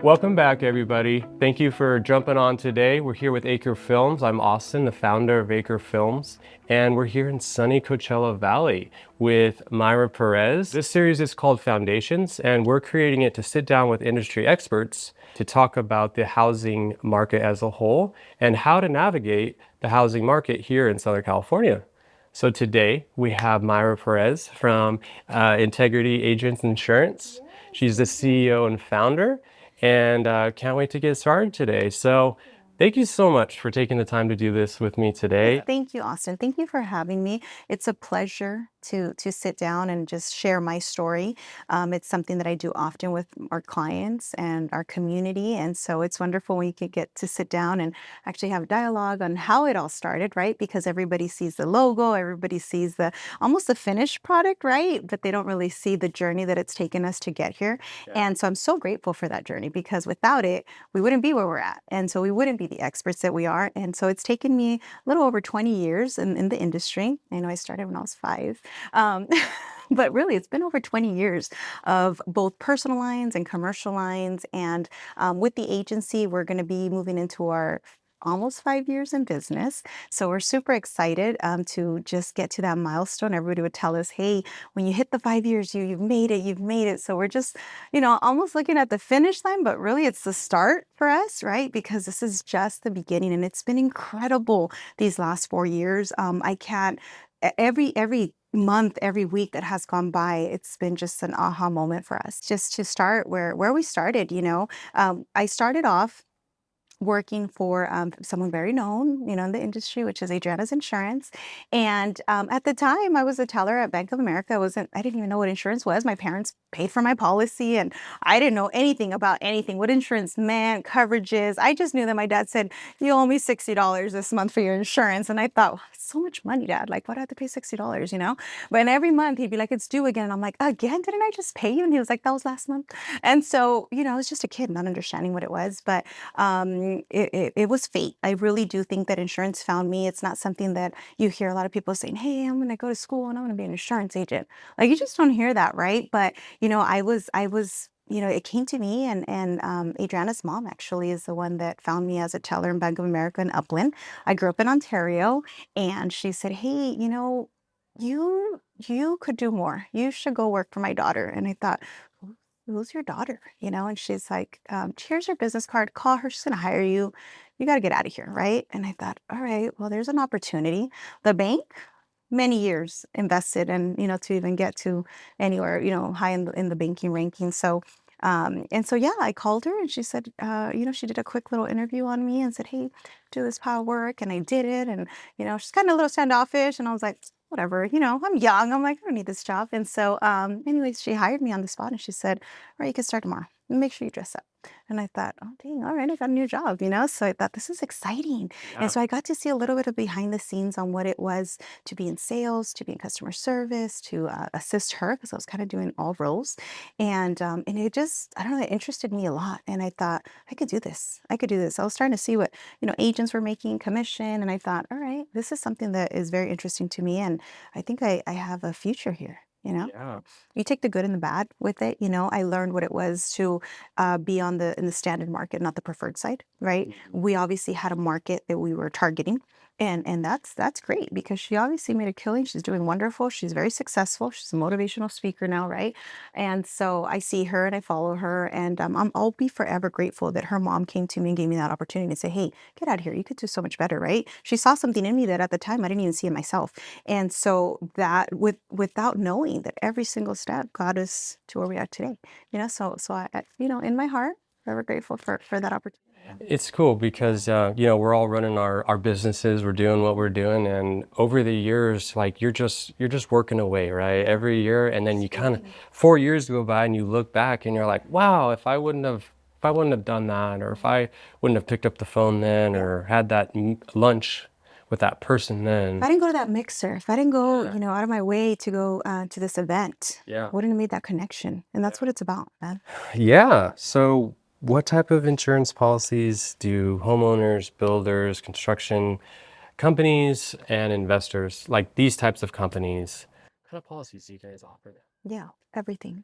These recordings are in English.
Welcome back, everybody. Thank you for jumping on today. We're here with Acre Films. I'm Austin, the founder of Acre Films, and we're here in sunny Coachella Valley with Mayra Perez. This series is called Foundations, and we're creating it to sit down with industry experts to talk about the housing market as a whole and how to navigate the housing market here in Southern California. So today we have Mayra Perez from Integrity Agents Insurance. She's the CEO and founder, and can't wait to get started today. So thank you so much for taking the time to do this with me today. Thank you, Austin. Thank you for having me. It's a pleasure to sit down and just share my story. It's something that I do often with our clients and our community. And so it's wonderful when you can get to sit down and actually have a dialogue on how it all started, right? Because everybody sees the logo, everybody sees the almost the finished product, right? But they don't really see the journey that it's taken us to get here. And so I'm so grateful for that journey because without it, we wouldn't be where we're at. And so we wouldn't be the experts that we are. And so it's taken me a little over 20 years in the industry. I know I started when I was 5. Um, but really, it's been over 20 years of both personal lines and commercial lines. And with the agency, we're going to be moving into our almost 5 years in business. So we're super excited to just get to that milestone. Everybody would tell us, hey, when you hit the 5 years, you've made it, you've made it. So we're just, almost looking at the finish line, but really it's the start for us, right? Because this is just the beginning and it's been incredible these last 4 years. I can't, every month, every week that has gone by, it's been just an aha moment for us. Just to start where we started, I started off working for someone very known, in the industry, which is Adriana's Insurance. And at the time, I was a teller at Bank of America. I didn't even know what insurance was. My parents paid for my policy, and I didn't know anything about anything, what insurance meant, coverages. I just knew that my dad said, "You owe me $60 this month for your insurance." And I thought, well, it's so much money, Dad. Like, why do I have to pay $60, But every month he'd be like, "It's due again." And I'm like, "Again? Didn't I just pay you?" And he was like, "That was last month." And so, I was just a kid, not understanding what it was. But it was fate. I really do think that insurance found me. It's not something that you hear a lot of people saying, "Hey, I'm going to go to school and I'm going to be an insurance agent." Like, you just don't hear that, right? But it came to me, and Adriana's mom actually is the one that found me as a teller in Bank of America in Upland. I grew up in Ontario, and she said, "Hey, you could do more. You should go work for my daughter." And I thought, "Who's your daughter?" And she's like, "Here's your business card. Call her. She's gonna hire you. You got to get out of here, right?" And I thought, all right, well, there's an opportunity. The bank, many years invested, and to even get to anywhere, high in the banking ranking. So, and so, yeah, I called her, and she said, she did a quick little interview on me and said, "Hey, do this power work," and I did it, and she's kind of a little standoffish, and I was like, whatever, I'm young. I'm like, I don't need this job. And so, anyways, she hired me on the spot and she said, all right, you can start tomorrow. Make sure you dress up. And I thought, oh, dang, all right, I got a new job, So I thought, this is exciting. Yeah. And so I got to see a little bit of behind the scenes on what it was to be in sales, to be in customer service, to assist her, because I was kind of doing all roles. And it just, I don't know, it interested me a lot. And I thought, I could do this. I could do this. I was starting to see what, agents were making commission. And I thought, all right, this is something that is very interesting to me. And I think I have a future here. Yeah. You take the good and the bad with it. I learned what it was to be in the standard market, not the preferred side, right? We obviously had a market that we were targeting. And that's great because she obviously made a killing. She's doing wonderful. She's very successful. She's a motivational speaker now, right? And so I see her and I follow her, and I'll be forever grateful that her mom came to me and gave me that opportunity to say, "Hey, get out of here. You could do so much better," right? She saw something in me that at the time I didn't even see in myself. And so that without knowing that every single step got us to where we are today, so I in my heart, forever grateful for that opportunity. It's cool because, we're all running our businesses, we're doing what we're doing. And over the years, like you're just working away, right? Every year. And then you kind of, 4 years go by and you look back and you're like, wow, if I wouldn't have done that, or if I wouldn't have picked up the phone then, or had that lunch with that person then. If I didn't go to that mixer, if I didn't go, out of my way to go to this event, Yeah. wouldn't have made that connection. And that's what it's about, man. Yeah. So what type of insurance policies do homeowners, builders, construction companies, and investors, like these types of companies, what kind of policies do you guys offer them? Yeah, everything.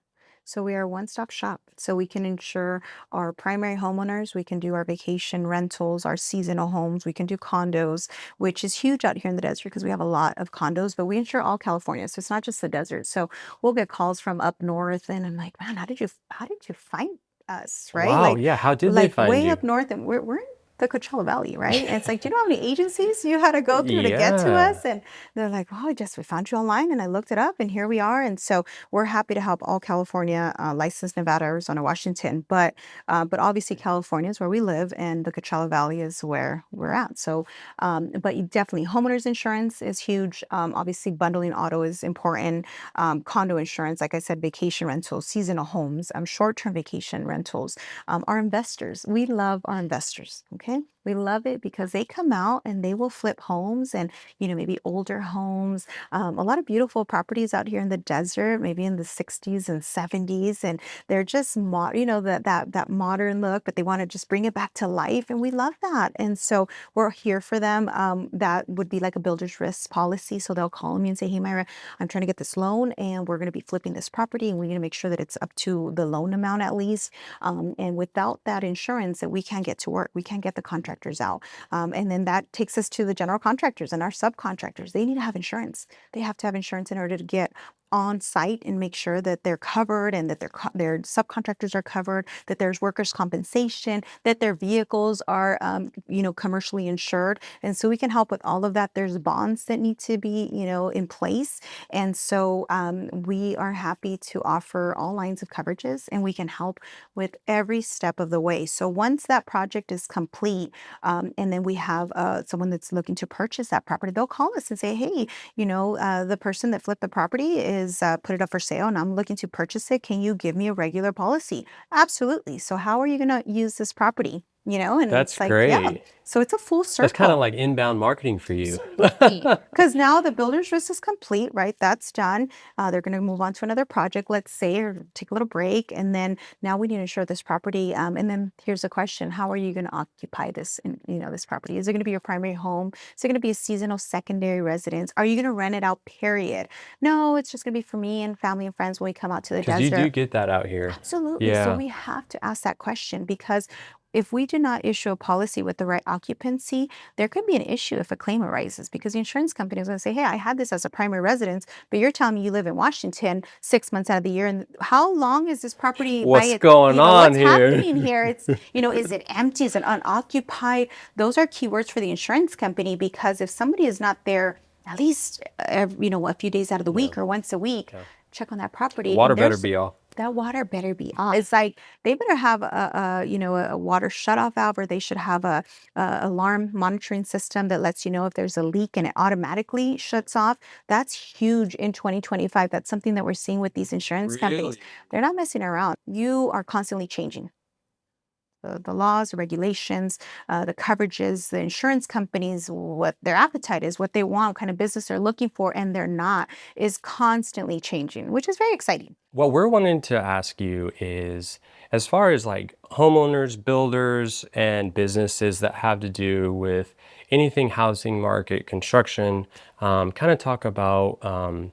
So we are a one-stop shop. So we can insure our primary homeowners, we can do our vacation rentals, our seasonal homes, we can do condos, which is huge out here in the desert because we have a lot of condos, but we insure all California. So it's not just the desert. So we'll get calls from up north and I'm like, man, how did you find us, right? Wow, yeah, how did they Like find way you? up north and we're in the Coachella Valley, right? And it's like, do you know how many agencies you had to go through to get to Yeah. us? And they're like, oh, we found you online and I looked it up and here we are. And so we're happy to help all California, licensed Nevada, Arizona, Washington. But obviously California is where we live and the Coachella Valley is where we're at. So, but you definitely homeowners insurance is huge. Obviously bundling auto is important. Condo insurance, like I said, vacation rentals, seasonal homes, short-term vacation rentals. Our investors, we love our investors. Okay. We love it because they come out and they will flip homes and, maybe older homes, a lot of beautiful properties out here in the desert, maybe in the 60s and 70s. And they're just, that modern look, but they want to just bring it back to life. And we love that. And so we're here for them. That would be like a builder's risk policy. So they'll call me and say, hey, Myra, I'm trying to get this loan and we're going to be flipping this property and we need to make sure that it's up to the loan amount at least. And without that insurance, that we can't get to work, we can't get the contractors out. And then that takes us to the general contractors and our subcontractors. They need to have insurance. They have to have insurance in order to get on site and make sure that they're covered and that their subcontractors are covered, that there's workers' compensation, that their vehicles are, commercially insured. And so we can help with all of that. There's bonds that need to be, in place. And so we are happy to offer all lines of coverages and we can help with every step of the way. So once that project is complete, and then we have someone that's looking to purchase that property, they'll call us and say, hey, the person that flipped the property is put it up for sale and I'm looking to purchase it. Can you give me a regular policy? Absolutely. So how are you going to use this property? And That's it's like, yeah. great. So it's a full That's kind of circle. like inbound marketing for you. Absolutely. Because now the builder's risk is complete, right? That's done. They're going to move on to another project, let's say, or take a little break. And then now we need to insure this property. And then here's a question. How are you going to occupy this property? Is it going to be your primary home? Is it going to be a seasonal secondary residence? Are you going to rent it out, period? No, it's just going to be for me and family and friends when we come out to the Because you do desert. get that out here. Absolutely. So Yeah. we have to ask that question because if we do not issue a policy with the right occupancy, there could be an issue if a claim arises because the insurance company is going to say, hey, I had this as a primary residence, but you're telling me you live in Washington 6 months out of the year. And how long is this property by What's it? going on What's here? happening here? It's, is it empty? Is it unoccupied? Those are keywords for the insurance company because if somebody is not there at least, a few days out of the Yeah. week or once a week, Yeah. check on that The property. water And better there's be off. that water better be on. It's like they better have a water shutoff valve, or they should have a alarm monitoring system that lets you know if there's a leak and it automatically shuts off. That's huge in 2025. That's something that we're seeing with these insurance companies. Really? They're not messing around. You are constantly changing the laws, the regulations, the coverages, the insurance companies, what their appetite is, what they want, what kind of business they're looking for, and they're not, is constantly changing, which is very exciting. What we're wanting to ask you is, as far as like homeowners, builders, and businesses that have to do with anything housing market, construction, kind of talk about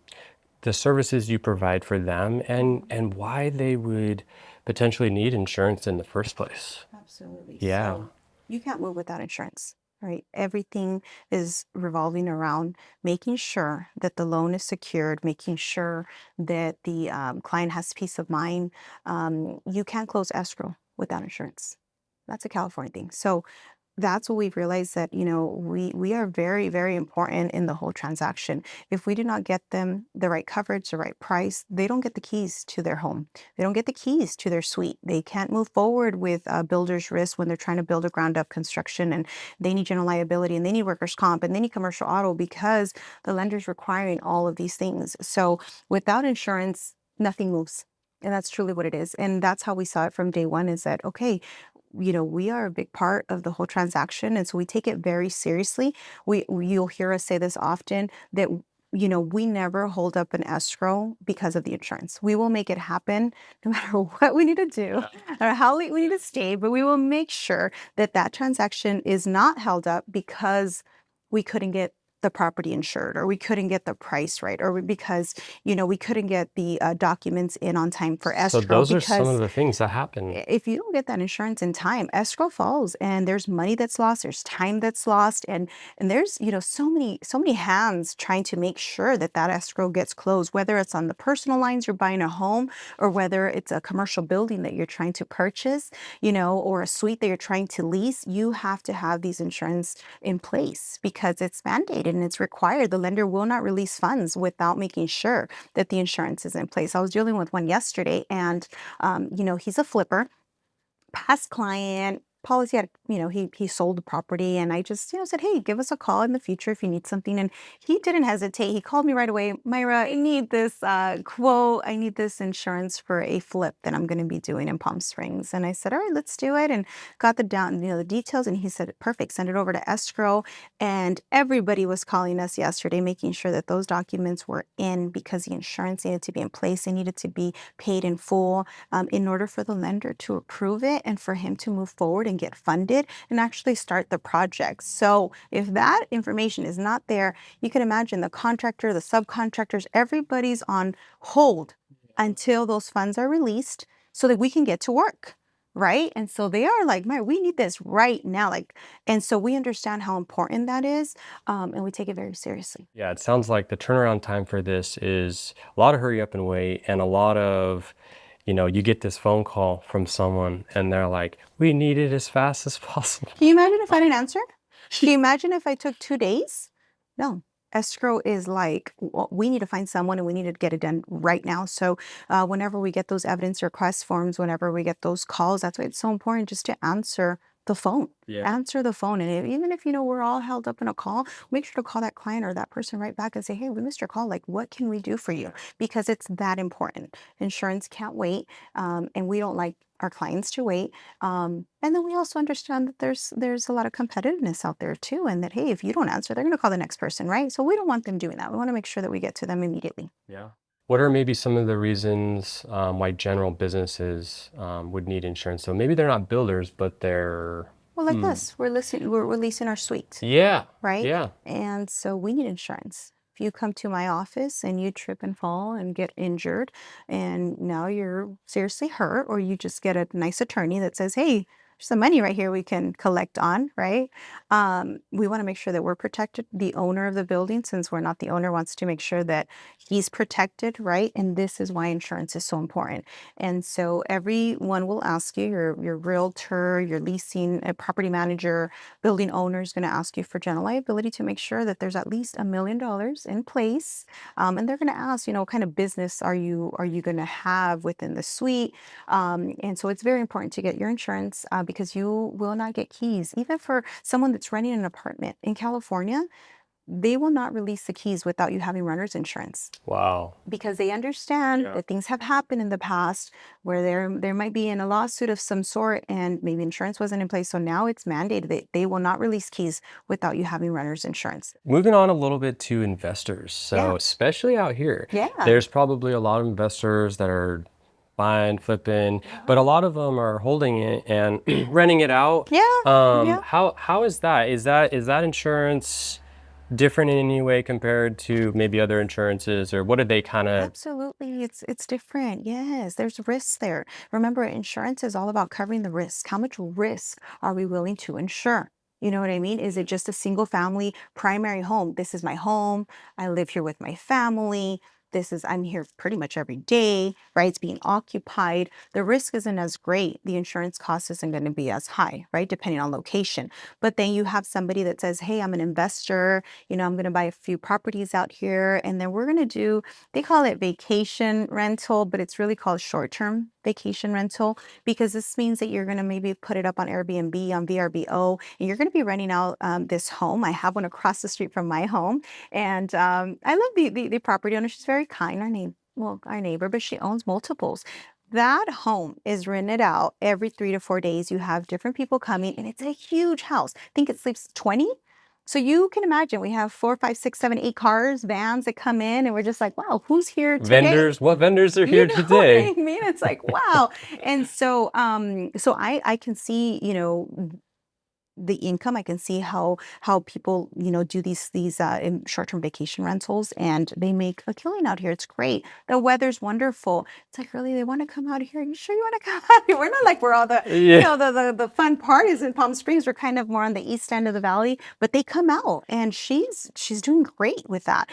the services you provide for them and why they would potentially need insurance in the first place. Absolutely. Yeah. So you can't move without insurance, right? Everything is revolving around making sure that the loan is secured, making sure that the client has peace of mind. You can't close escrow without insurance. That's a California thing. So that's what we've realized that we are very, very important in the whole transaction. If we do not get them the right coverage, the right price, they don't get the keys to their home. They don't get the keys to their suite. They can't move forward with builder's risk when they're trying to build a ground up construction, and they need general liability and they need workers comp and they need commercial auto because the lender's requiring all of these things. So without insurance, nothing moves. And that's truly what it is. And that's how we saw it from day one, is that, okay, we are a big part of the whole transaction. And so we take it very seriously. You'll hear us say this often, that we never hold up an escrow because of the insurance. We will make it happen no matter what we need to do or how late we need to stay, but we will make sure that that transaction is not held up because we couldn't get the property insured, or we couldn't get the price right, or because, we couldn't get the documents in on time for So escrow. those are some of Because the things that happen. if you don't get that insurance in time, escrow falls, and there's money that's lost, there's time that's lost, and there's, so many hands trying to make sure that that escrow gets closed, whether it's on the personal lines you're buying a home, or whether it's a commercial building that you're trying to purchase, or a suite that you're trying to lease. You have to have these insurance in place because it's mandated and it's required. The lender will not release funds without making sure that the insurance is in place. I was dealing with one yesterday, and he's a flipper, past client. Policy had, he sold the property, and I just, said, hey, give us a call in the future if you need something. And he didn't hesitate. He called me right away. Mayra, I need this quote. I need this insurance for a flip that I'm going to be doing in Palm Springs. And I said, all right, let's do it. And got the details. And he said, perfect, send it over to escrow. And everybody was calling us yesterday, making sure that those documents were in, because the insurance needed to be in place. They needed to be paid in full, in order for the lender to approve it and for him to move forward and get funded and actually start the project. So if that information is not there, you can imagine the contractor, the subcontractors, everybody's on hold until those funds are released so that we can get to work. Right. And so they are like, man, we need this right now. And so we understand how important that is. And we take it very seriously. Yeah, it sounds like the turnaround time for this is a lot of hurry up and wait, and a lot of, you get this phone call from someone and they're like, we need it as fast as possible. Can you imagine if I didn't answer? Can you imagine if I took 2 days? No. Escrow is like, we need to find someone and we need to get it done right now. So whenever we get those evidence request forms, whenever we get those calls, that's why it's so important just to answer the phone. Yeah. Answer the phone. And even if, we're all held up in a call, make sure to call that client or that person right back and say, hey, we missed your call. Like, what can we do for you? Because it's that important. Insurance can't wait. And we don't like our clients to wait. And then we also understand that there's a lot of competitiveness out there too, and that, hey, if you don't answer, they're going to call the next person, right? So we don't want them doing that. We want to make sure that we get to them immediately. Yeah. What are maybe some of the reasons why general businesses would need insurance? So maybe they're not builders, but they're Well, like us, we're leasing our suite, yeah, right? yeah. And so we need insurance. If you come to my office and you trip and fall and get injured, and now you're seriously hurt, or you just get a nice attorney that says, hey, there's some money right here we can collect on, right? We want to make sure that we're protected. The owner of the building, since we're not the owner, wants to make sure that he's protected, right? And this is why insurance is so important. And so everyone will ask you, your realtor, your leasing, a property manager, building owner is going to ask you for general liability to make sure that there's at least $1 million in place. And they're going to ask, what kind of business are you going to have within the suite? And so it's very important to get your insurance, because you will not get keys. Even for someone that's renting an apartment in California, they will not release the keys without you having renter's insurance, Wow. because they understand that things have happened in the past where there might be in a lawsuit of some sort and maybe insurance wasn't in place. So now it's mandated that they will not release keys without you having renter's insurance. Moving on a little bit to investors. So Yeah. especially out here, Yeah. there's probably a lot of investors that are buying, flipping, but a lot of them are holding it and renting it out. Yeah. Yeah. How is that? Is that insurance different in any way compared to maybe other insurances, or what did they kind of? Absolutely. It's different. Yes, there's risks there. Remember, insurance is all about covering the risk. How much risk are we willing to insure? You know what I mean? Is it just a single family primary home? This is my home. I live here with my family. I'm here pretty much every day, right? It's being occupied. The risk isn't as great. The insurance cost isn't going to be as high, right? Depending on location. But then you have somebody that says, hey, I'm an investor. I'm going to buy a few properties out here. And then we're going to do, they call it vacation rental, but it's really called short-term vacation rental, because this means that you're going to maybe put it up on Airbnb, on VRBO, and you're going to be renting out this home. I have one across the street from my home. And I love the property owner. She's very kind, our neighbor, but she owns multiples. That home is rented out every 3 to 4 days. You have different people coming, and it's a huge house. I think it sleeps 20. So you can imagine we have 4, 5, 6, 7, 8 cars, vans that come in, and we're just like, wow, who's here today? Vendors, what vendors are You here know today? what I mean? It's like, wow. And so, so I can see, the income. I can see how people, do these short-term vacation rentals, and they make a killing out here. It's great. The weather's wonderful. It's like, really, they want to come out here? You sure you want to come out here? We're not like we're all the, Yeah. the fun parties in Palm Springs. We're kind of more on the east end of the valley, but they come out, and she's doing great with that.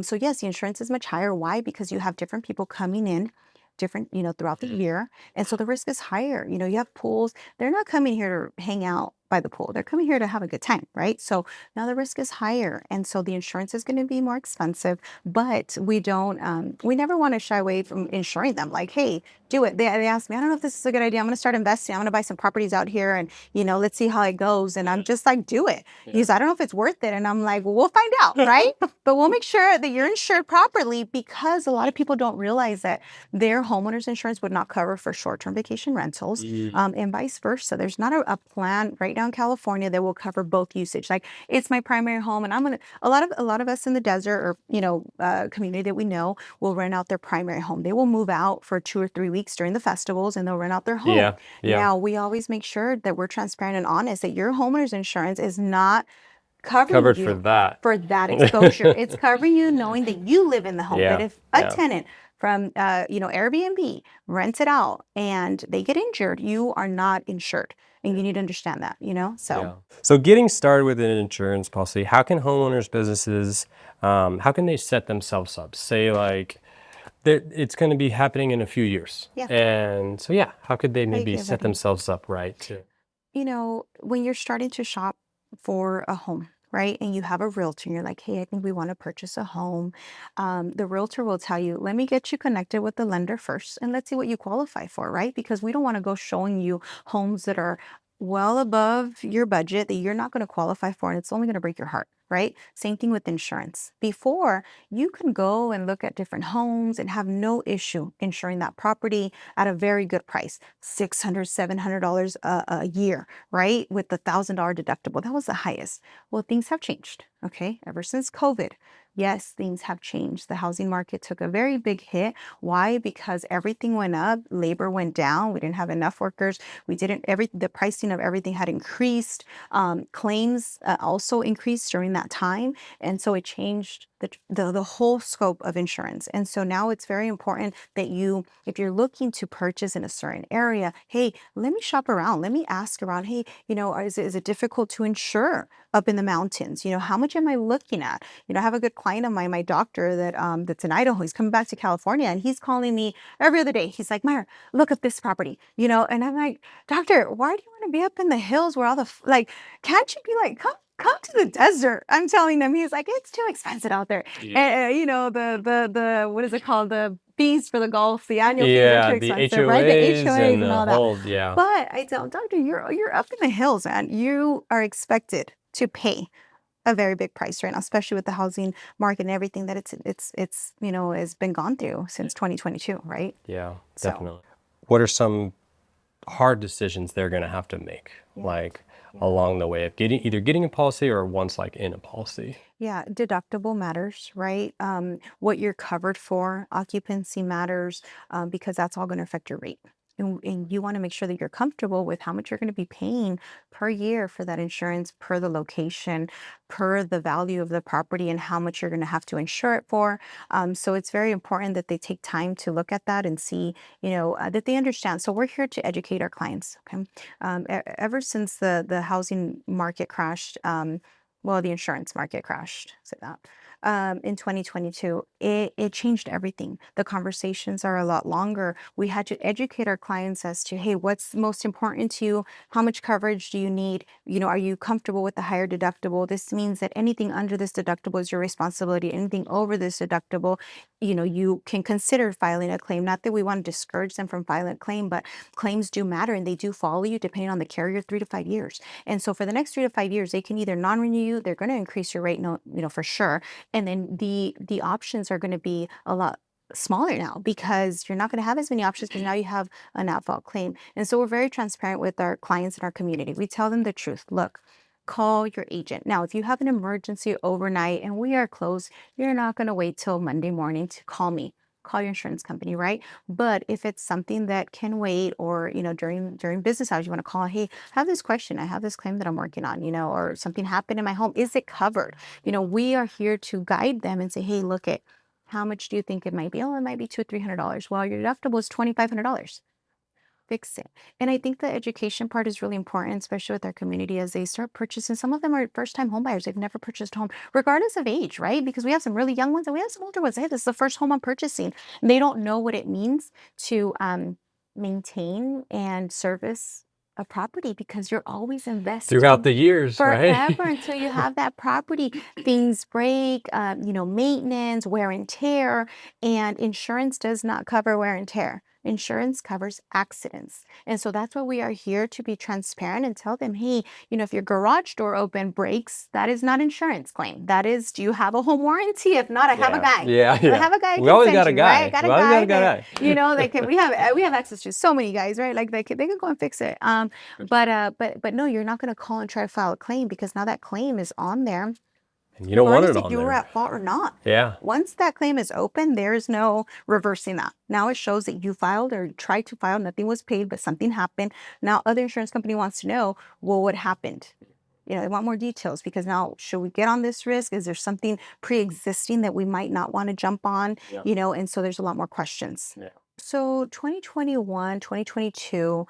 So yes, the insurance is much higher. Why? Because you have different people coming in, different, throughout the year, and so the risk is higher. You have pools. They're not coming here to hang out by the pool. They're coming here to have a good time, right? So now the risk is higher, and so the insurance is going to be more expensive. But we never want to shy away from insuring them. Like, hey, do it. They asked me, I don't know if this is a good idea. I'm going to start investing. I'm going to buy some properties out here, and let's see how it goes. And I'm just like, do it. Yeah. He's, I don't know if it's worth it, and I'm like, well, we'll find out, right? But we'll make sure that you're insured properly, because a lot of people don't realize that their homeowners insurance would not cover for short-term vacation rentals, and vice versa. There's not a plan right now in California that will cover both usage. Like, it's my primary home, and a lot of us in the desert, or community that we know, will rent out their primary home. They will move out for 2 or 3 weeks during the festivals, and they'll rent out their home. Yeah. Now, we always make sure that we're transparent and honest that your homeowner's insurance is not covering Covered you for that. for that exposure. It's covering you knowing that you live in the home. Yeah, That if a yeah. tenant from Airbnb rents it out and they get injured, you are not insured, and you need to understand that. So Yeah. So getting started with an insurance policy, how can homeowners businesses, how can they set themselves up? Say like it's going to be happening in a few years. Yeah. And so, yeah, how could they maybe agree, set buddy. themselves up right to? When you're starting to shop for a home, right? And you have a realtor, and you're like, hey, I think we want to purchase a home. The realtor will tell you, let me get you connected with the lender first, and let's see what you qualify for, right? Because we don't want to go showing you homes that are well above your budget that you're not going to qualify for, and it's only going to break your heart, right? Same thing with insurance. Before, you can go and look at different homes and have no issue insuring that property at a very good price, $600, $700 a year, right? With the $1,000 deductible. That was the highest. Well, things have changed, okay? Ever since COVID. Yes, things have changed. The housing market took a very big hit. Why? Because everything went up, labor went down. We didn't have enough workers. The pricing of everything had increased. Claims also increased during that time. And so it changed the whole scope of insurance. And so now it's very important that if you're looking to purchase in a certain area, hey, let me shop around. Let me ask around, hey, is it difficult to insure up in the mountains? How much am I looking at? I have a good client of mine, my doctor, that's in Idaho. He's coming back to California, and he's calling me every other day. He's like, Mayra, look up this property, and I'm like, doctor, why do you want to be up in the hills where all can't you be like, come to the desert? I'm telling him. He's like, it's too expensive out there. Yeah. And the what is it called? The fees for the golf, the annual fees are Yeah, too the expensive, right? The HOAs HOAs and and the all that. whole, yeah. But I tell him, doctor, you're up in the hills, man. You are expected to pay a very big price right now, especially with the housing market and everything that it's has been gone through since 2022, right? Yeah, So. definitely. What are some hard decisions they're going to have to make, like along the way of either getting a policy or once like in a policy? Yeah, deductible matters, right? What you're covered for, occupancy matters, because that's all going to affect your rate. And you want to make sure that you're comfortable with how much you're going to be paying per year for that insurance, per the location, per the value of the property, and how much you're going to have to insure it for. So it's very important that they take time to look at that and see, that they understand. So we're here to educate our clients. Okay, ever since the housing market crashed, the insurance market crashed, say that, in 2022, it changed everything. The conversations are a lot longer. We had to educate our clients as to, hey, what's most important to you? How much coverage do you need? Are you comfortable with the higher deductible? This means that anything under this deductible is your responsibility. Anything over this deductible, you can consider filing a claim. Not that we want to discourage them from filing a claim, but claims do matter, and they do follow you depending on the carrier 3 to 5 years. And so for the next 3 to 5 years, they can either non-renew you, they're going to increase your rate, no, for sure. And then the options are going to be a lot smaller now, because you're not going to have as many options, because now you have an at-fault claim. And so we're very transparent with our clients in our community. We tell them the truth. Look, call your agent. Now, if you have an emergency overnight and we are closed, you're not going to wait till Monday morning to call me. call your insurance company, right? But if it's something that can wait, or during business hours, you want to call, hey, I have this question, I have this claim that I'm working on, or something happened in my home, is it covered? We are here to guide them and say, hey, look at how much do you think it might be? Oh, it might be $200-300. Well, your deductible is $2,500. Fix it. And I think the education part is really important, especially with our community as they start purchasing. Some of them are first time home buyers. They've never purchased a home, regardless of age, right? Because we have some really young ones and we have some older ones. Hey, this is the first home I'm purchasing. And they don't know what it means to maintain and service a property, because you're always Throughout investing the years, right? forever until you have that property. Things break, maintenance, wear and tear, and insurance does not cover wear and tear. Insurance covers accidents. And so that's why we are here, to be transparent and tell them, hey, if your garage door open breaks, that is not insurance claim. That is, do you have a home warranty? If not, I have a guy. Yeah, I have a guy I We can always send got a you, right? I guy. got a We always got guy a guy. that, we have access to so many guys, right? Like they can go and fix it. But no, you're not going to call and try to file a claim, because now that claim is on there, And you don't want it regardless if on you were there. at fault or not. Yeah. Once that claim is open, there is no reversing that. Now it shows that you filed or tried to file, nothing was paid, but something happened. Now other insurance company wants to know, well, what happened? They want more details, because now, should we get on this risk? Is there something pre-existing that we might not want to jump on? And so there's a lot more questions. Yeah. So 2021, 2022,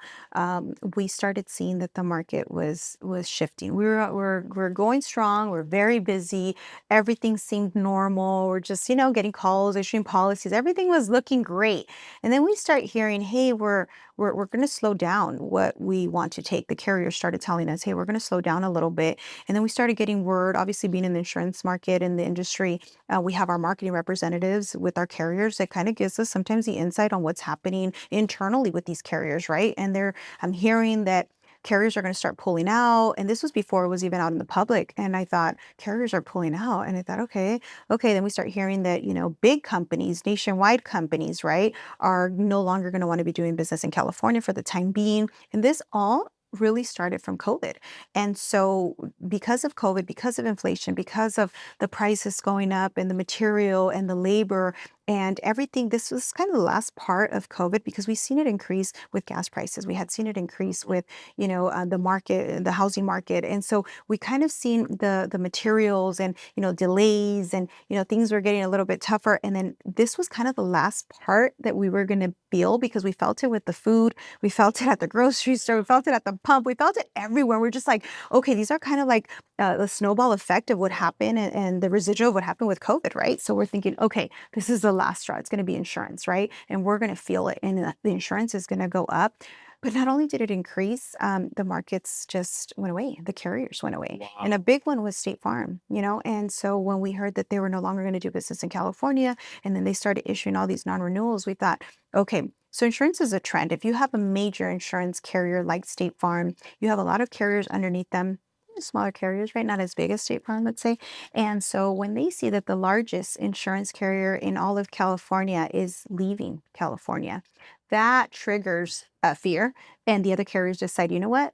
we started seeing that the market was shifting. We're going strong. We're very busy. Everything seemed normal. We're just getting calls, issuing policies. Everything was looking great. And then we start hearing, hey, we're going to slow down what we want to take. The carrier started telling us, hey, we're going to slow down a little bit. And then we started getting word, obviously being in the insurance market and the industry, we have our marketing representatives with our carriers that kind of gives us sometimes the insight on what's happening internally with these carriers, right? And I'm hearing that carriers are going to start pulling out. And this was before it was even out in the public. And I thought, carriers are pulling out. And I thought, okay. Then we start hearing that, big companies, nationwide companies, right, are no longer going to want to be doing business in California for the time being. And this all really started from COVID. And so because of COVID, because of inflation, because of the prices going up and the material and the labor and everything, this was kind of the last part of COVID, because we've seen it increase with gas prices. We had seen it increase with, the market, the housing market. And so we kind of seen the materials and, delays and, things were getting a little bit tougher. And then this was kind of the last part that we were going to feel, because we felt it with the food. We felt it at the grocery store. We felt it at the pump. We felt it everywhere. We're just like, okay, these are kind of like the snowball effect of what happened and the residual of what happened with COVID, right? So we're thinking, okay, this is the last straw. It's going to be insurance, right? And we're going to feel it, and the insurance is going to go up. But not only did it increase, the markets just went away. The carriers went away. Wow. And a big one was State Farm, And so when we heard that they were no longer going to do business in California, and then they started issuing all these non-renewals, we thought, okay, so insurance is a trend. If you have a major insurance carrier like State Farm, you have a lot of carriers underneath them, smaller carriers, right? Not as big as State Farm, let's say. And so when they see that the largest insurance carrier in all of California is leaving California, that triggers fear. And the other carriers decide, you know what?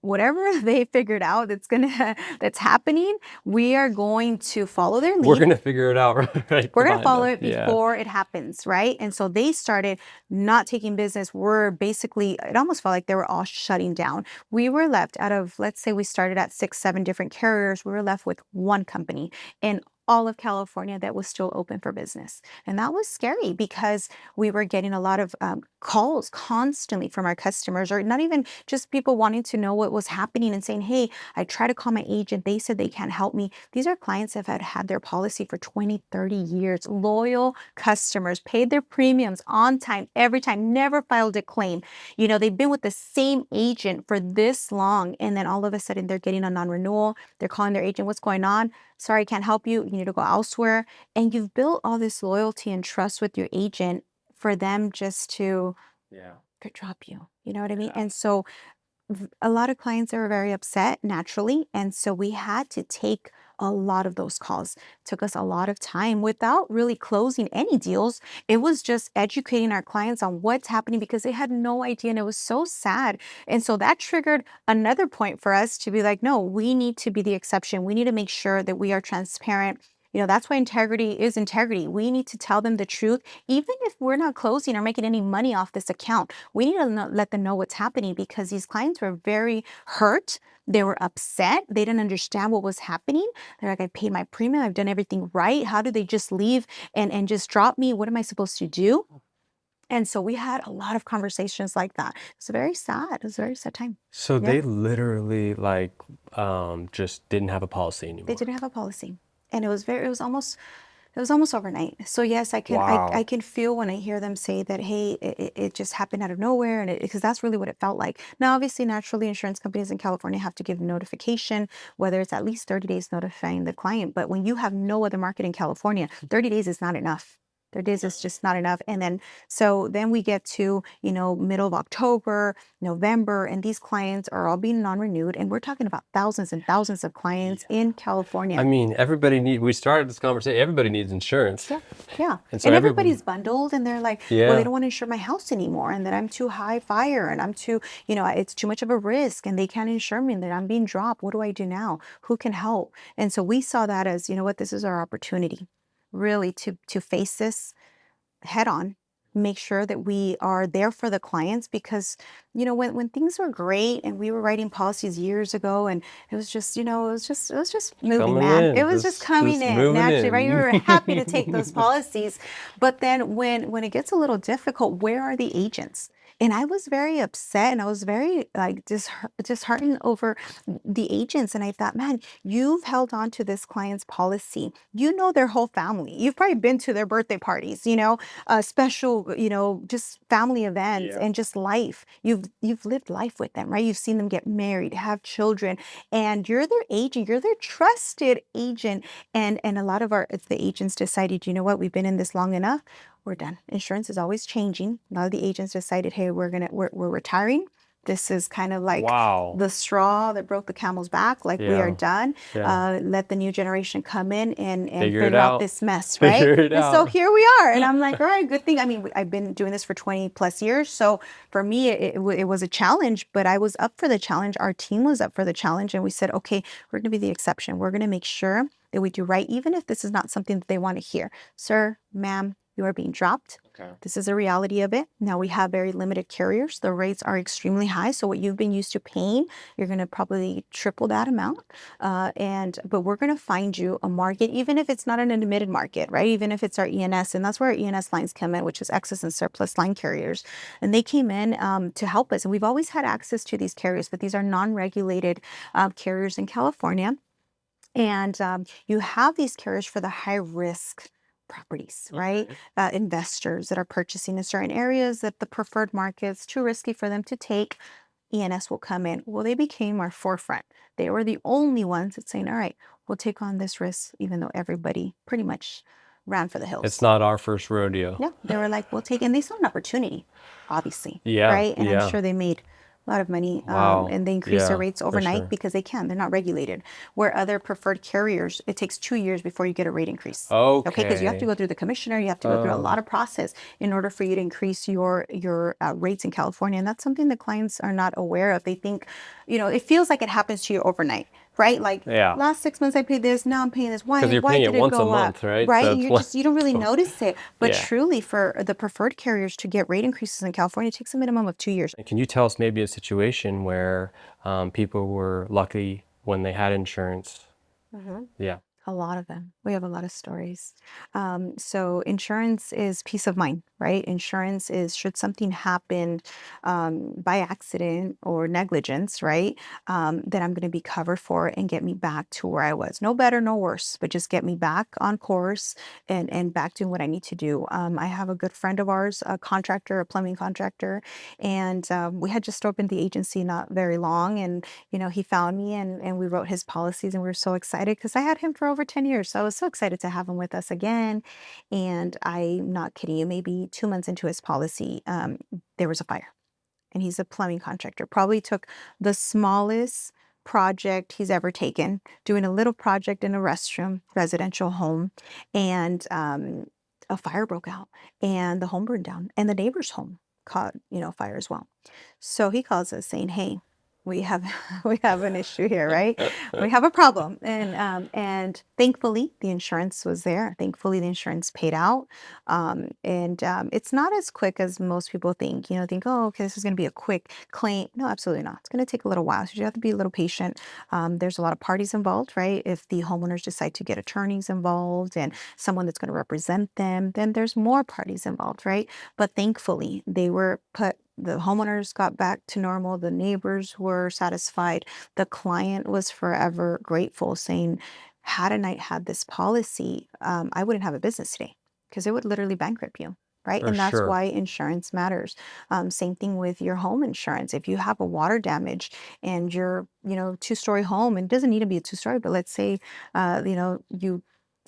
Whatever they figured out that's happening, we are going to follow their lead. We're going to figure it out, right? We're going to follow them. it before it happens, right? And so they started not taking business. We're basically, it almost felt like they were all shutting down. We were left out of, let's say we started at 6, 7 different carriers. We were left with one company in all of California that was still open for business. And that was scary, because we were getting a lot of calls constantly from our customers, or not even just people wanting to know what was happening and saying, hey, I tried to call my agent. They said they can't help me. These are clients that have had their policy for 20, 30 years, loyal customers, paid their premiums on time, every time, never filed a claim. They've been with the same agent for this long. And then all of a sudden they're getting a non-renewal. They're calling their agent, what's going on? Sorry, I can't help you. You need to go elsewhere. And you've built all this loyalty and trust with your agent for them just to drop you. You know what I mean? Yeah. And so a lot of clients are very upset naturally. And so we had to take a lot of those calls. It took us a lot of time without really closing any deals. It was just educating our clients on what's happening, because they had no idea. And it was so sad. And so that triggered another point for us to be like, no, we need to be the exception. We need to make sure that we are transparent. That's why integrity is integrity. We need to tell them the truth. Even if we're not closing or making any money off this account, we need to let them know what's happening, because these clients were very hurt. They were upset. They didn't understand what was happening. They're like, I paid my premium. I've done everything right. How do they just leave and just drop me? What am I supposed to do? And so we had a lot of conversations like that. It's very sad. It was a very sad time. So Yeah. they literally like just didn't have a policy They anymore. didn't have a policy. And it was almost overnight. So yes, I Wow. can feel when I hear them say that, hey, it just happened out of nowhere, and because that's really what it felt like. Now, obviously, naturally, insurance companies in California have to give notification, whether it's at least 30 days notifying the client. But when you have no other market in California, 30 days is not enough. 30 days is just not enough. And then we get to, middle of October, November, and these clients are all being non-renewed. And we're talking about thousands and thousands of clients in I California. mean, we started this conversation, everybody needs insurance. Yeah, yeah. And so And everyone, everybody's bundled, and they're like, well, they yeah. don't want to insure my house anymore, and that I'm too high fire, and I'm too, it's too much of a risk, and they can't insure me, and that I'm being dropped. What do I do now? Who can help? And so we saw that as, what, this is our opportunity, really, to face this head on, make sure that we are there for the clients, because when things were great and we were writing policies years ago, and it was just it was just moving, Coming man. It in, was just coming just in moving naturally, right? We were happy to take those in. policies. But then when it gets a little difficult, where are the agents? And I was very upset, and I was very like disheartened over the agents. And I thought, man, you've held on to this client's policy. You know their whole family. You've probably been to their birthday parties, special, just family events, Yeah. and just life. You've lived life with them, right? You've seen them get married, have children, and you're their agent. You're their trusted agent. And a lot of the agents decided, you know what, we've been in this long enough. We're done. Insurance is always changing. A lot of the agents decided, hey, we're retiring. This is kind of like Wow. the straw that broke the camel's back. Like, we are Yeah. done. Yeah. Let the new generation come in and Figure it figure out out. this mess, right? Figure it And so out. here we are. And I'm like, all right, good thing. I mean, I've been doing this for 20 plus years. So for me, it was a challenge, but I was up for the challenge. Our team was up for the challenge. And we said, okay, we're going to be the exception. We're going to make sure that we do right, even if this is not something that they want to hear. Sir, ma'am, you are being dropped. Okay. This is a reality of it. Now we have very limited carriers. The rates are extremely high. So what you've been used to paying, you're going to probably triple that amount. But we're going to find you a market, even if it's not an admitted market, right? Even if it's our ENS, and that's where our ENS lines come in, which is excess and surplus line carriers. And they came in to help us. And we've always had access to these carriers, but these are non-regulated carriers in California. And you have these carriers for the high risk properties, right? Okay. Investors that are purchasing in certain areas that the preferred market's too risky for them to take. ENS will come in. Well, they became our forefront. They were the only ones that saying, all right, we'll take on this risk, even though everybody pretty much ran for the It's hills. not our first rodeo. Yeah, they were like, we'll take, and they saw an opportunity, obviously, Yeah. right? And I'm Yeah. sure they made a lot of money, Wow. and they increased their Yeah, rates for overnight sure. because they can. They're not regulated. Where other preferred carriers, it takes 2 years before you get a rate increase. Okay, because you have to Okay. go through the commissioner, you have to go through a Oh. lot of process in order for you to increase your rates in California, and that's something that clients are not aware of. They think, it feels like it happens to you overnight, right? Like, Yeah. last 6 months I paid this, now I'm paying this. Because Why you're why paying it did it once a go up? month, right? Right? So And it's one. you don't really notice it. But Yeah. truly, for the preferred carriers to get rate increases in California, it takes a minimum of 2 years. And can you tell us maybe a situation where people were lucky when they had insurance? Yeah. A lot of them. We have a lot of stories. So insurance is peace of mind, right? Insurance is, should something happen by accident or negligence, right? That I'm going to be covered for and get me back to where I was. No better, no worse, but just get me back on course and back doing what I need to do. I have a good friend of ours, a contractor, a plumbing contractor, and we had just opened the agency not very long, and he found me, and we wrote his policies, and we were so excited because I had him for over 10 years. So I was so excited to have him with us again. And I'm not kidding you, maybe 2 months into his policy, there was a fire. And he's a plumbing contractor. Probably took the smallest project he's ever taken, doing a little project in a restroom, residential home. And a fire broke out, and the home burned down, and the neighbor's home caught, fire as well. So he calls us saying, hey, we have we have an issue here, right? We have a problem, and thankfully the insurance was there. Thankfully the insurance paid out, and it's not as quick as most people think. You know, think, oh, okay, this is going to be a quick claim. No, absolutely not. It's going to take a little while, so you have to be a little patient. There's a lot of parties involved, right? If the homeowners decide to get attorneys involved and someone that's going to represent them, then there's more parties involved, right? But thankfully, the homeowners got back to normal, the neighbors were satisfied, the client was forever grateful, saying, hadn't I had this policy, I wouldn't have a business today because it would literally bankrupt you. Right. For And that's sure. why insurance matters. Same thing with your home insurance. If you have a water damage and you're, two-story home, and it doesn't need to be a two-story, but let's say,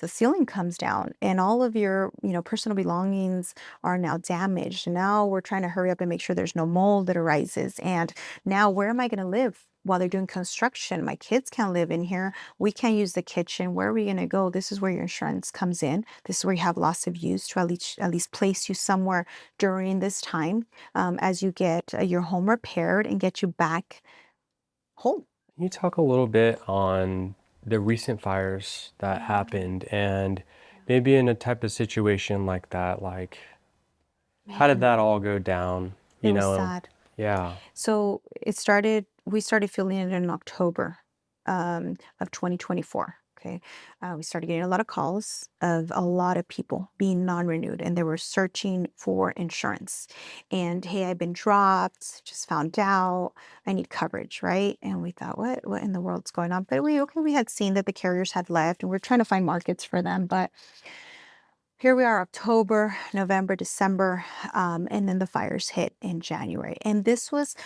the ceiling comes down and all of your, personal belongings are now damaged. Now we're trying to hurry up and make sure there's no mold that arises. And now where am I going to live while they're doing construction? My kids can't live in here. We can't use the kitchen. Where are we going to go? This is where your insurance comes in. This is where you have loss of use to at least place you somewhere during this time, as you get your home repaired and get you back home. Can you talk a little bit on the recent fires that Yeah, happened and maybe in a type of situation like that, like how did man, that all go down? it You was know, sad. yeah. So we started feeling it in October, of 2024. Okay. We started getting a lot of calls of a lot of people being non-renewed, and they were searching for insurance. And hey, I've been dropped, just found out, I need coverage, right? And we thought, what in the world's going on? But we had seen that the carriers had left, and we're trying to find markets for them. But here we are, October, November, December, and then the fires hit in January. And this was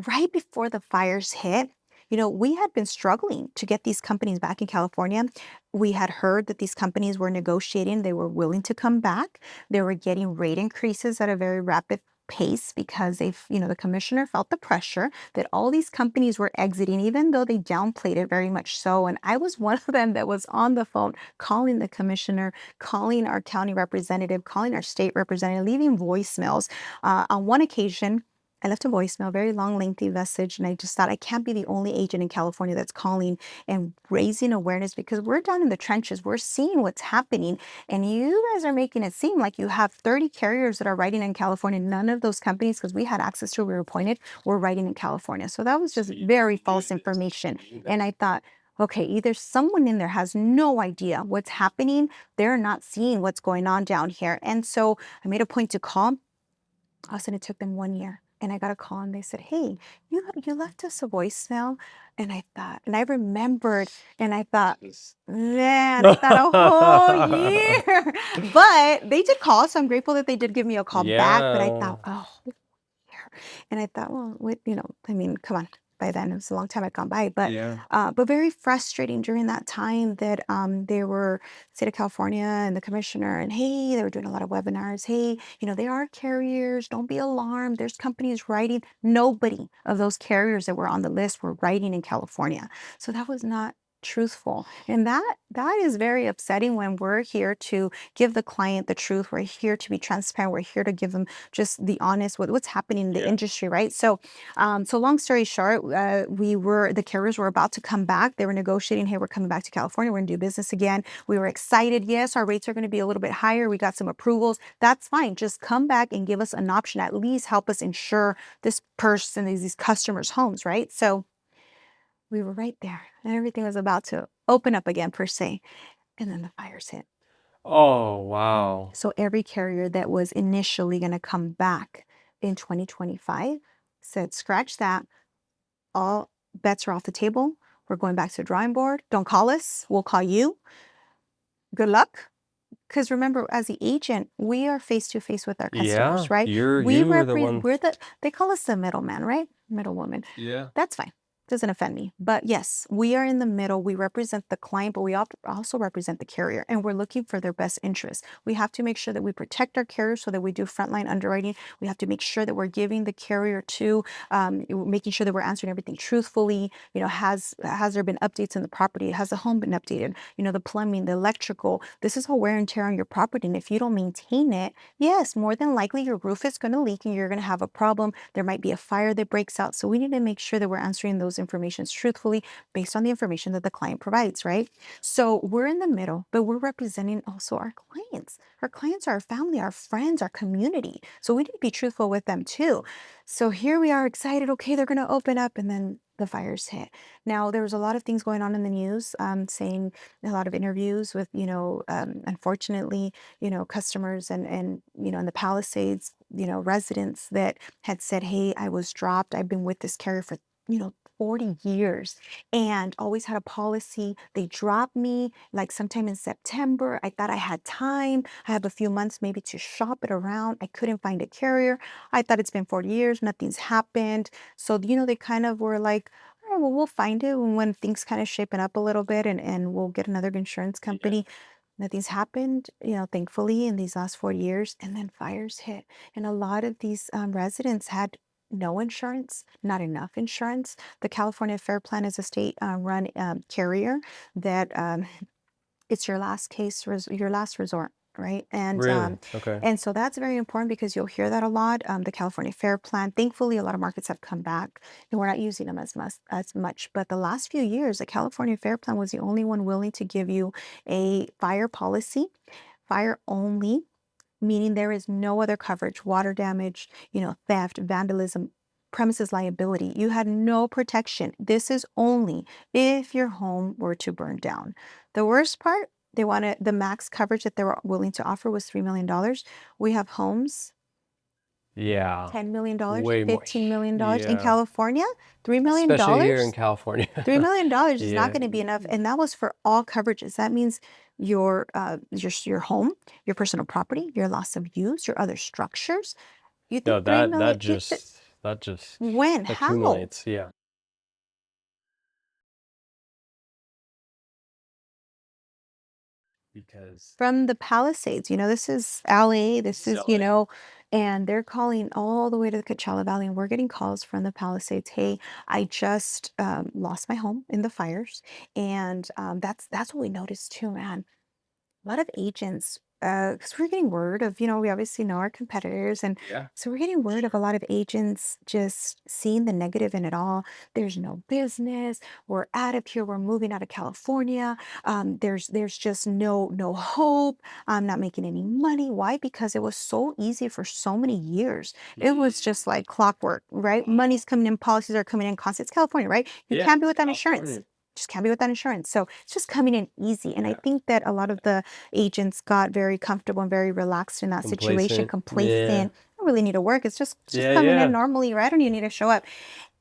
right before the fires hit. We had been struggling to get these companies back in California. We had heard that these companies were negotiating, they were willing to come back. They were getting rate increases at a very rapid pace because the commissioner felt the pressure that all these companies were exiting, even though they downplayed it very much so. And I was one of them that was on the phone calling the commissioner, calling our county representative, calling our state representative, leaving voicemails. On one occasion, I left a voicemail, very long, lengthy message, and I just thought I can't be the only agent in California that's calling and raising awareness because we're down in the trenches. We're seeing what's happening, and you guys are making it seem like you have 30 carriers that are writing in California. None of those companies, because we had access to, we were appointed, were writing in California. So that was just very false information. And I thought, okay, either someone in there has no idea what's happening, they're not seeing what's going on down here. And so I made a point to call. All of a sudden, it took them 1 year. And I got a call and they said, hey, you left us a voicemail. And I thought, and I remembered, and I thought, man, I thought a whole year. But they did call. So I'm grateful that they did give me a call back. But I Yeah. thought, oh, year. And I thought, well, I mean, come on. By then, it was a long time had gone by, but Yeah. but very frustrating during that time that they were state of California and the commissioner, and hey, they were doing a lot of webinars. Hey, they are carriers. Don't be alarmed. There's companies writing. Nobody of those carriers that were on the list were writing in California, so that was not truthful, and that is very upsetting when we're here to give the client the truth. We're here to be transparent. We're here to give them just the honest what's happening in the industry, right? So long story short, the carriers were about to come back. They were negotiating, hey, we're coming back to California, we're gonna do business again. We were excited. Yes, our rates are going to be a little bit higher. We got some approvals. That's fine. Just come back and give us an option, at least help us insure this person, these customers' homes, right? So we were right there, and everything was about to open up again, per se, and then the fires hit. Oh, wow. So every carrier that was initially going to come back in 2025 said, scratch that. All bets are off the table. We're going back to the drawing board. Don't call us. We'll call you. Good luck. Because remember, as the agent, we are face to face with our Yeah. customers, right? You We were the one. they call us the middleman, right? Middlewoman. Yeah. That's fine. doesn't offend me. But yes, we are in the middle. We represent the client, but we also represent the carrier, and we're looking for their best interests. We have to make sure that we protect our carrier so that we do frontline underwriting. We have to make sure that we're giving the carrier to making sure that we're answering everything truthfully. Has there been updates in the property? Has the home been updated? The plumbing, the electrical. This is all wear and tear on your property, and if you don't maintain it, yes, more than likely your roof is going to leak and you're going to have a problem. There might be a fire that breaks out. So we need to make sure that we're answering those informations truthfully based on the information that the client provides, right? So we're in the middle, but we're representing also our clients. Our clients are our family, our friends, our community. So we need to be truthful with them too. So here we are excited. Okay, they're going to open up, and then the fires hit. Now, there was a lot of things going on in the news, saying a lot of interviews with, unfortunately, customers and in the Palisades, residents that had said, hey, I was dropped. I've been with this carrier for, 40 years and always had a policy. They dropped me like sometime in September. I thought I had time. I have a few months maybe to shop it around. I couldn't find a carrier. I thought it's been 40 years. Nothing's happened. So, they kind of were like, all right, well, we'll find it when things kind of shapen up a little bit, and we'll get another insurance company. Nothing's happened, thankfully, in these last 4 years. And then fires hit. And a lot of these residents had no insurance, not enough insurance. The California Fair Plan is a state run carrier that it's your last case, your last resort. Right. Really? Okay. And so that's very important because you'll hear that a lot. The California Fair Plan, thankfully, a lot of markets have come back and we're not using them as much. But the last few years, the California Fair Plan was the only one willing to give you a fire policy, fire only, meaning there is no other coverage, water damage, theft, vandalism, premises liability. You had no protection. This is only if your home were to burn down. The worst part, they wanted the max coverage that they were willing to offer was $3 million. We have homes, Yeah. $10 million, Way more. $15 million in Yeah. California. $3 million. Especially here in California. $3 million is not Yeah. going to be enough, and that was for all coverages. That means your home, your personal property, your loss of use, your other structures. You No, think 3 million? that just When? How? accumulates. Yeah. Because From the Palisades, this is LA. This is, so and they're calling all the way to the Coachella Valley, and we're getting calls from the Palisades. Hey, I just lost my home in the fires, and that's what we noticed too, man. A lot of agents, because we're getting word of, we obviously know our competitors. And yeah. so we're getting word of a lot of agents just seeing the negative in it all. There's no business. We're out of here. We're moving out of California. There's just no hope. I'm not making any money. Why? Because it was so easy for so many years. It was just like clockwork, right? Money's coming in, policies are coming in constant. It's California, right? You Yeah. can't be without insurance. California. Just can't be without insurance. So it's just coming in easy. And I Yeah. think that a lot of the agents got very comfortable and very relaxed in that situation, complacent. Yeah. I don't really need to work. It's just Yeah, coming yeah. in normally, right? I don't even need to show up.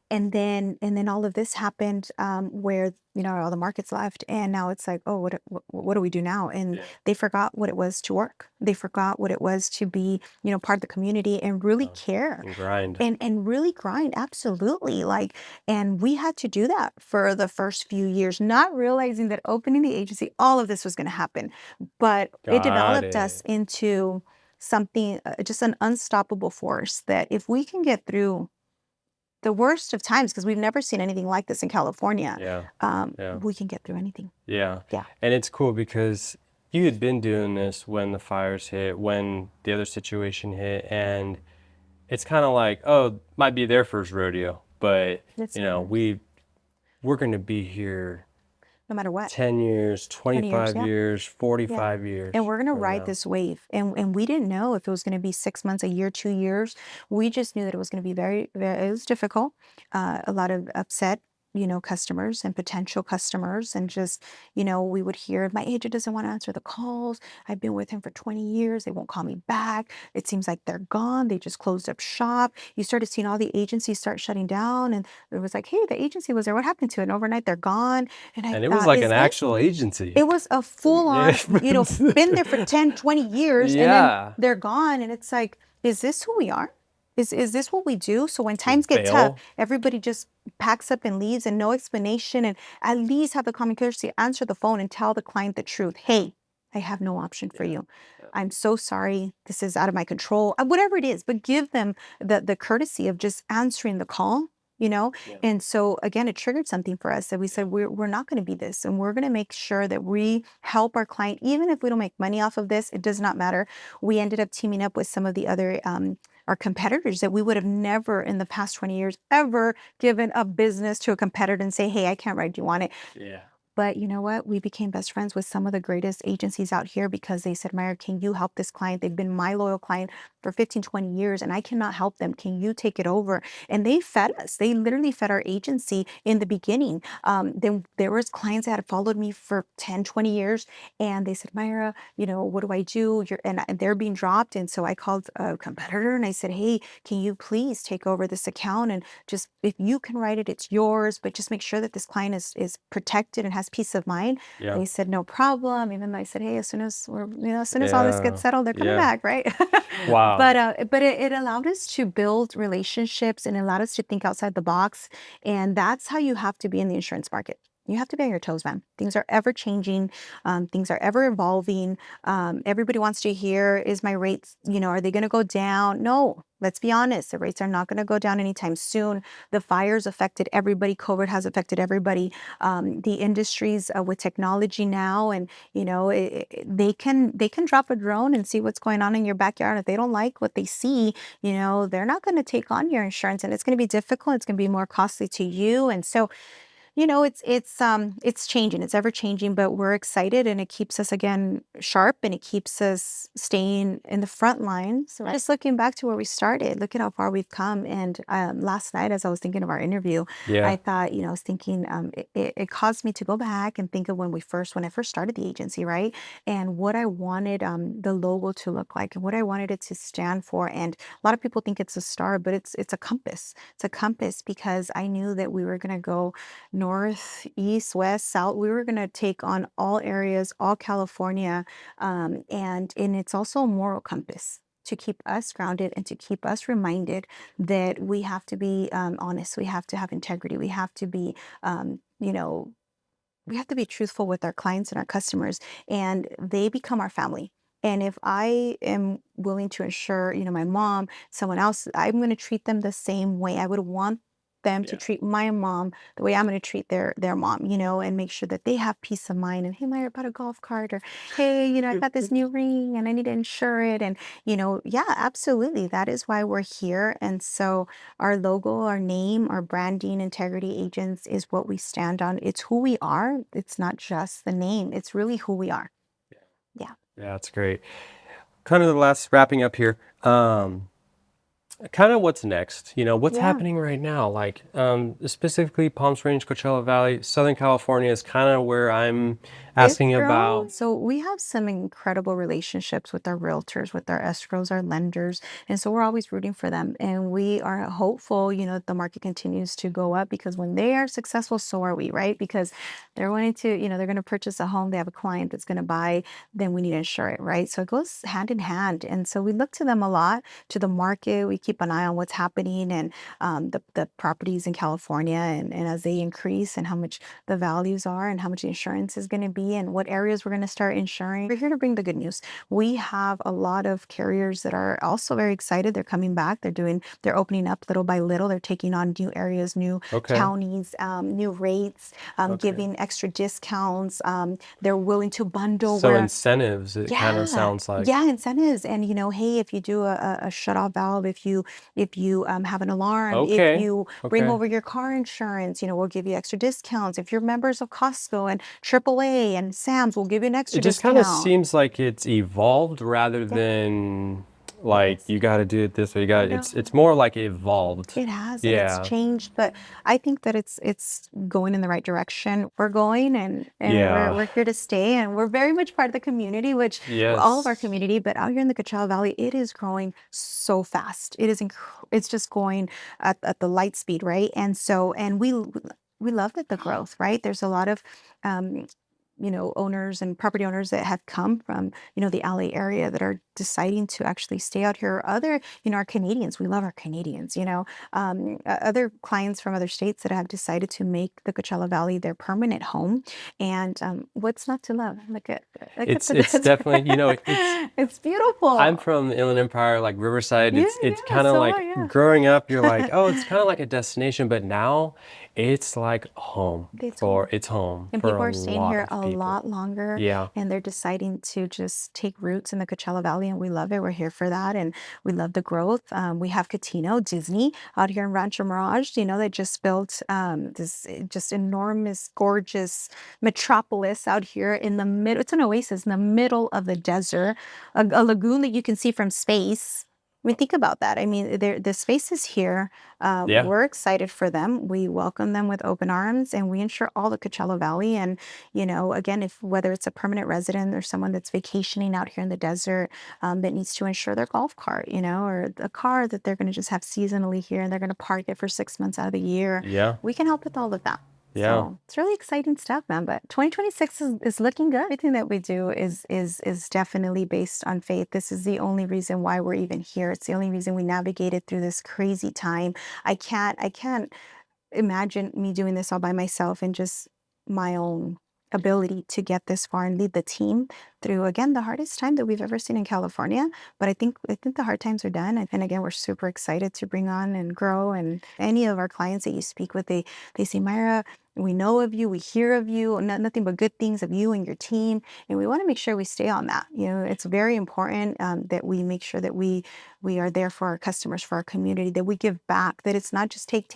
And then all of this happened, where all the markets left, and now it's like, oh, what do we do now? And Yeah. they forgot what it was to work. They forgot what it was to be part of the community and really care And grind. and really grind. Absolutely. And we had to do that for the first few years, not realizing that opening the agency, all of this was going to happen. But it Got developed us it. into something, just an unstoppable force that if we can get through the worst of times, because we've never seen anything like this in California, Yeah. Yeah. we can get through anything. Yeah. Yeah. And it's cool because you had been doing this when the fires hit, when the other situation hit, and it's kind of like, oh, might be their first rodeo, but That's we're going to be here no matter what. 10 years, 25 yeah. years, 45 years. And we're going to from ride now. this wave. And we didn't know if it was going to be 6 months, a year, 2 years. We just knew that it was going to be very, very, it was difficult. A lot of upset, customers and potential customers. And just, we would hear, my agent doesn't want to answer the calls. I've been with him for 20 years. They won't call me back. It seems like they're gone. They just closed up shop. You started seeing all the agencies start shutting down. And it was like, hey, the agency was there. What happened to it? And overnight, they're gone. And it was like an actual agency. It was a full on, Yeah. been there for 10, 20 years, and Yeah. then they're gone. And it's like, is this who we are? Is this what we do? So when times get fail. tough, everybody just packs up and leaves and no explanation, and at least have the common courtesy to answer the phone and tell the client the truth. Hey, I have no option for Yeah. you. Yeah. I'm so sorry. This is out of my control. Whatever it is, but give them the courtesy of just answering the call, you know? Yeah. And so again, it triggered something for us that we said we're not going to be this, and we're going to make sure that we help our client, even if we don't make money off of this. It does not matter. We ended up teaming up with some of the other our competitors that we would have never in the past 20 years ever given a business to a competitor and say, hey, I can't write, do you want it? Yeah. But you know what? We became best friends with some of the greatest agencies out here because they said, Mayra, can you help this client? They've been my loyal client for 15, 20 years and I cannot help them. Can you take it over? And they fed us. They literally fed our agency in the beginning. Then there was clients that had followed me for 10, 20 years and they said, Mayra, you know, what do I do? And they're being dropped. And so I called a competitor and I said, hey, can you please take over this account? And just if you can write it, it's yours, but just make sure that this client is protected and has peace of mind. Yeah. They said no problem. Even though I said, hey, as soon as as soon as all this gets Yeah. settled, they're coming Yeah. back, right? Wow. But it allowed us to build relationships and allowed us to think outside the box. And that's how you have to be in the insurance market. You have to be on your toes, man. Things are ever changing. Things are ever evolving. Everybody wants to hear, is my rates, are they going to go down? No, let's be honest. The rates are not going to go down anytime soon. The fires affected everybody. COVID has affected everybody. The industries with technology now, and they can drop a drone and see what's going on in your backyard. If they don't like what they see, they're not going to take on your insurance, and it's going to be difficult. It's going to be more costly to you, and so it's changing. It's ever changing, but we're excited and it keeps us again sharp and it keeps us staying in the front lines. So just looking back to where we started, look at how far we've come. And last night, as I was thinking of our interview, I Yeah. thought, I was thinking, it caused me to go back and think of when I first started the agency, right? And what I wanted the logo to look like and what I wanted it to stand for. And a lot of people think it's a star, but it's a compass. It's a compass because I knew that we were going to go north, east, west, south. We were going to take on all areas, all California. And it's also a moral compass to keep us grounded and to keep us reminded that we have to be honest. We have to have integrity. Um, you know, we have to be truthful with our clients and our customers, and they become our family. And if I am willing to insure, my mom, someone else, I'm going to treat them the same way. I would want them to Yeah. treat my mom the way I'm going to treat their mom, and make sure that they have peace of mind. And hey, Maya, I bought a golf cart, or hey, I got this new ring and I need to insure it. And yeah, absolutely, that is why we're here. And so our logo, our name, our branding, integrity agents is what we stand on. It's who we are. It's not just the name. It's really who we are. Yeah. Yeah, that's great. Kind of the last wrapping up here. Kind of what's next, what's Yeah. happening right now, like specifically Palm Springs, Coachella Valley, Southern California is kind of where I'm It's asking grown. about. So we have some incredible relationships with our realtors, with our escrows, our lenders. And so we're always rooting for them. And we are hopeful, that the market continues to go up because when they are successful, so are we, right? Because they're wanting to, they're going to purchase a home. They have a client that's going to buy, then we need to insure it, right? So it goes hand in hand. And so we look to them a lot, to the market. We keep an eye on what's happening and the properties in California and as they increase and how much the values are and how much the insurance is going to be and what areas we're going to start insuring. We're here to bring the good news. We have a lot of carriers that are also very excited. They're coming back. They're opening up little by little. They're taking on new areas, new Okay. counties, new rates, Okay. giving extra discounts. They're willing to bundle So where incentives, it kind of yeah, sounds like. yeah, incentives. And hey, if you do a shut off valve, if you have an alarm, if Okay. you bring Okay. over your car insurance, we'll give you extra discounts. If you're members of Costco and AAA and Sam's, we'll give you an It extra just kind of discount. seems like it's evolved rather Yeah, than it like is. you got to do it this way. You got it's No. more like evolved. It has, and it's Yeah. changed, but I think that it's going in the right direction. We're going, and we're Yeah. we're here to stay, and we're very much part of the community, which all of our Yes. community. But out here in the Coachella Valley, it is growing so fast. It's just going at the light speed, right? And so, and we love that the growth, right? There's a lot of um, owners and property owners that have come from, the LA area that are deciding to actually stay out here. Other, our Canadians, we love our Canadians, other clients from other states that have decided to make the Coachella Valley their permanent home. And what's not to love? Look at the It's desert. definitely, It's beautiful. I'm from the Inland Empire, like Riverside. Yeah, It's yeah, kind of so like yeah. growing up, you're like, oh, it's kind of like a destination, but now it's like home It's home. it's home And for people a are staying lot here of a people. lot longer, Yeah. and they're deciding to just take roots in the Coachella Valley, and we love it. We're here for that, and we love the growth. We have Catino, Disney, out here in Rancho Mirage. They just built this just enormous, gorgeous metropolis out here in the middle. It's an oasis in the middle of the desert, a lagoon that you can see from space. I mean, think about that. I mean, the space is here. Yeah. We're excited for them. We welcome them with open arms, and we insure all the Coachella Valley. And, again, if whether it's a permanent resident or someone that's vacationing out here in the desert that needs to insure their golf cart, or a car that they're going to just have seasonally here and they're going to park it for 6 months out of the year, Yeah. we can help with all of that. Yeah. So it's really exciting stuff, man. But 2026 is looking good. Everything that we do is definitely based on faith. This is the only reason why we're even here. It's the only reason we navigated through this crazy time. I can't imagine me doing this all by myself and just my own ability to get this far and lead the team through, again, the hardest time that we've ever seen in California. But I think the hard times are done. And again, we're super excited to bring on and grow. And any of our clients that you speak with, they say, Mayra, we know of you, we hear of you, nothing but good things of you and your team. And we want to make sure we stay on that. It's very important that we make sure that we are there for our customers, for our community, that we give back, that it's not just take,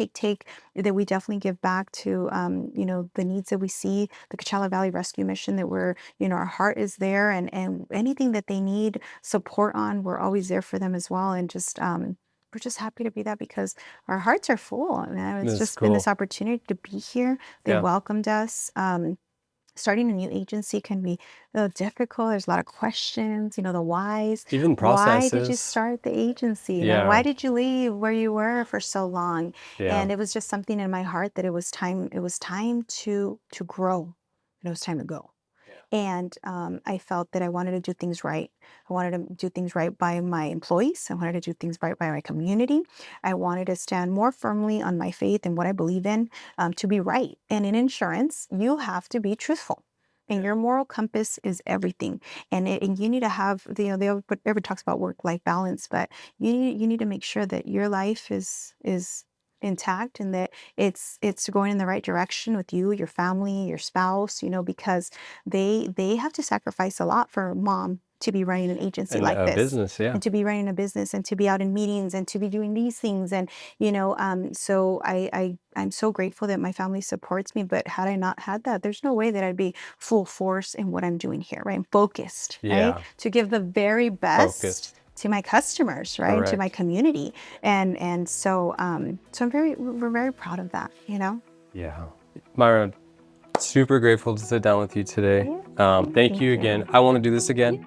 that we definitely give back to, the needs that we see, the Coachella Valley Rescue Mission, that our heart is there, and anything that they need support on, we're always there for them as well. And just, we're just happy to be that because our hearts are full. It's That's just been cool. this opportunity to be here. They Yeah. welcomed us. Starting a new agency can be a little difficult. There's a lot of questions, the whys. Even Why did you processes. start the agency? Yeah. Why did you leave where you were for so long? Yeah. And it was just something in my heart that it was time to grow. And it was time to go. And I felt that I wanted to do things right. I wanted to do things right by my employees. I wanted to do things right by my community. I wanted to stand more firmly on my faith and what I believe in, to be right. And in insurance, you have to be truthful. And your moral compass is everything. And you need to have, everyone talks about work-life balance, but you need to make sure that your life is intact and that it's going in the right direction with you, your family, your spouse, because they have to sacrifice a lot for mom to be running an agency And like a this, business. Yeah. and to be running a business, and to be out in meetings, and to be doing these things. And so I'm so grateful that my family supports me. But had I not had that, there's no way that I'd be full force in what I'm doing here, right? I'm focused, right, Yeah. to give the very best Focused. to my customers, right, and to my Correct. community. And so we're very proud of that. Yeah. Myra, super grateful to sit down with you today. Yeah. Thank you again. I want to do this again.